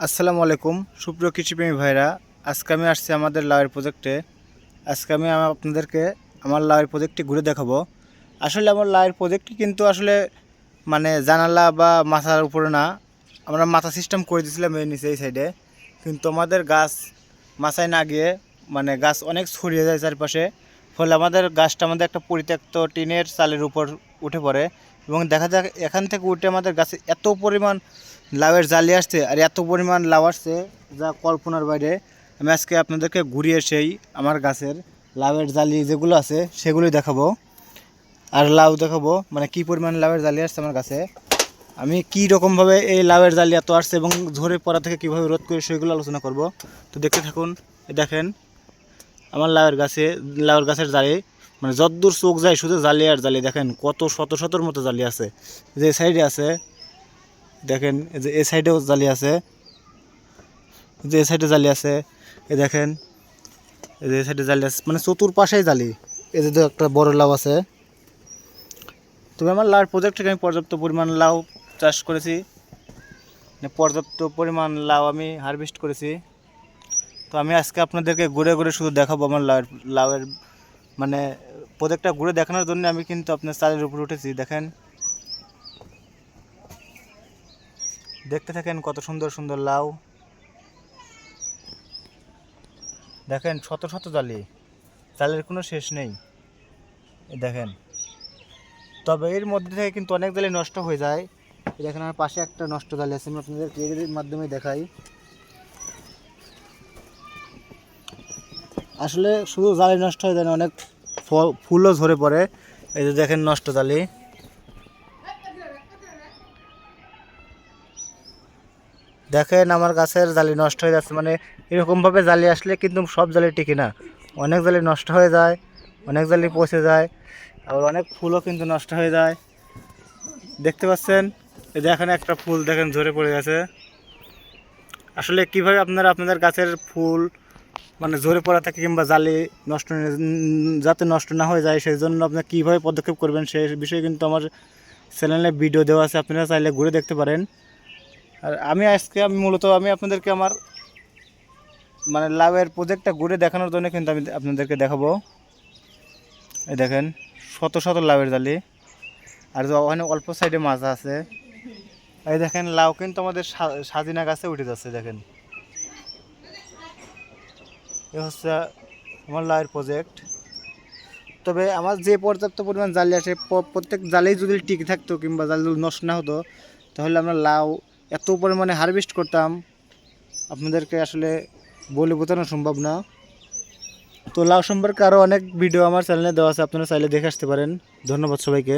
আসসালামু আলাইকুম সুপ্রিয় কৃষিপ্রেমী ভাইরা। আজকে আমি আসছি আমাদের লাউয়ের প্রজেক্টে। আজকে আমি আপনাদেরকে আমার লাউয়ের প্রজেক্টটি ঘুরে দেখাবো। আসলে আমার লাউয়ের প্রজেক্টটি কিন্তু আসলে মানে জানালা বা মাথার উপরে না, আমরা মাথা সিস্টেম করে দিয়েছিলাম এই নিচে এই সাইডে, কিন্তু আমাদের গাছ মাথায় না গিয়ে মানে গাছ অনেক ছড়িয়ে যায় চারপাশে। ফলে আমাদের গাছটা আমাদের একটা পরিত্যক্ত টিনের চালের উপর উঠে পড়ে এবং দেখা যাক এখান থেকে উঠে আমাদের গাছে এত পরিমাণ লাউয়ের জালি আসছে আর এত পরিমাণ লাউ আসছে যা কল্পনার বাইরে। আমি আজকে আপনাদেরকে ঘুরিয়ে সেই আমার গাছের লাউয়ের জালি যেগুলো আছে সেগুলোই দেখাবো আর লাউ দেখাবো, মানে কি পরিমাণ লাউয়ের জালি আসছে আমার গাছে, আমি কি রকমভাবে এই লাউয়ের জালি এত আসছে এবং ঝরে পড়া থেকে কীভাবে রোধ করে সেগুলো আলোচনা করব। তো দেখতে থাকুন। দেখেন আমার লাউয়ের গাছের জালি, মানে যতদূর চোখ যায় শুধু জালি আর জালি। দেখেন কত শত শতর মতো জালি আছে, যে সাইডে আছে দেখেন, এই যে এই সাইডেও জালি আছে, যে এই সাইডে জালি আছে, এই দেখেন এই যে এই সাইডে জালি আছে, মানে চতুর্পাশেই জালি। এই যে একটা বড় লাউ আছে। তবে আমার লাউর প্রজেক্ট থেকে আমি পর্যাপ্ত পরিমাণ লাউ চাষ করেছি, মানে পর্যাপ্ত পরিমাণ লাউ আমি হারভেস্ট করেছি। তো আমি আজকে আপনাদেরকে ঘুরে ঘুরে শুধু দেখাবো আমার লাউয়ের মানে প্রজেক্টটা ঘুরে দেখানোর জন্য আমি কিন্তু আপনার চালের উপর উঠেছি। দেখেন, দেখতে থাকেন কত সুন্দর সুন্দর লাউ। দেখেন শত শত জালি, জালের কোনো শেষ নেই। দেখেন, তবে এর মধ্যে থেকে কিন্তু অনেক জালি নষ্ট হয়ে যায়। দেখেন আমার পাশে একটা নষ্ট জালি আছে, আমি আপনাদের এর মাধ্যমে দেখাই। আসলে শুধু জালি নষ্ট হয়ে যায় না, অনেক ফুলও ঝরে পড়ে। এই যে দেখেন নষ্ট জালি। দেখেন আমার গাছের জালি নষ্ট হয়ে যাচ্ছে, মানে এরকমভাবে জালি আসলে কিন্তু সব জালি টিকে না, অনেক জালি নষ্ট হয়ে যায়, অনেক জালি পচে যায়, আবার অনেক ফুলও কিন্তু নষ্ট হয়ে যায়। দেখতে পাচ্ছেন এই দেখেন একটা ফুল দেখেন ঝরে পড়ে গেছে। আসলে কিভাবে আপনারা আপনাদের গাছের ফুল মানে ঝরে পড়া থাকে কিংবা জালি নষ্ট যাতে নষ্ট না হয়ে যায় সেই জন্য আপনারা কীভাবে পদক্ষেপ করবেন সেই বিষয়ে কিন্তু আমার চ্যানেলে ভিডিও দেওয়া আছে, আপনারা চাইলে ঘুরে দেখতে পারেন। আর আমি মূলত আপনাদেরকে আমার মানে লাভের প্রজেক্টটা ঘুরে দেখানোর জন্য কিন্তু আমি আপনাদেরকে দেখাবো। এই দেখেন শত শত লাভের জালি, আর ওখানে অল্প সাইডে মাছ আছে। এই দেখেন লাউ কিন্তু আমাদের সাজিনা গাছে উঠে যাচ্ছে। দেখেন এ হচ্ছে আমার লাউয়ের প্রজেক্ট। তবে আমার যে পর্যাপ্ত পরিমাণ জালি আসে প্রত্যেক জালেই যদি টিকে থাকতো কিংবা জাল নষ্ট না হতো তাহলে আমরা লাউ এত পরিমাণে হারভেস্ট করতাম আপনাদেরকে আসলে বলে বোঝানো সম্ভব না। তো লাউ সম্পর্কে আরও অনেক ভিডিও আমার চ্যানেলে দেওয়া আছে, আপনারা চাইলে দেখে আসতে পারেন। ধন্যবাদ সবাইকে।